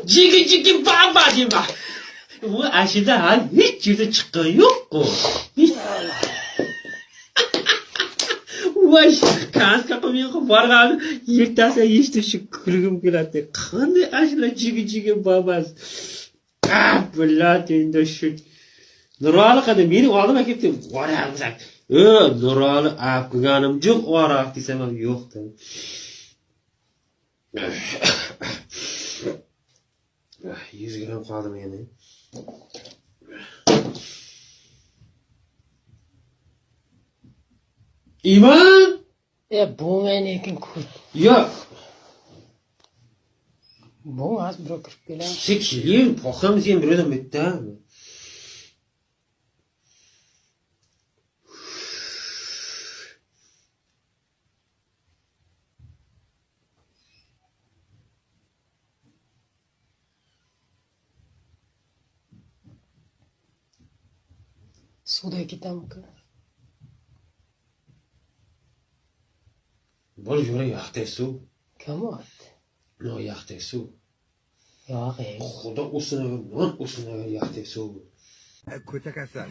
Jigi baba dema. Bu ashida hali hech yerda chiqqan yo'q-ku. Voy, kanska qilib borgan yertasi eshitib shu kulgim keladi. Qanday ashula jigi babas. Billat endi shu Nurali qada meni oldimga kelib, "Voramsak." Nurali ap qilganim yo'q, oraq desam ham yo'qdi. 100 gram qoldim yana. İman! Bu menekin kut. Yo'q. Bu az bir kirib kelar. Sekilim, poxam sen birodan bitdami? Suvda ketamku. Bol yura yaxtay suv. Kamot. No yaxtay suv. Yo'q. Xudo usini yaxtay suv. Ko'ta kasal.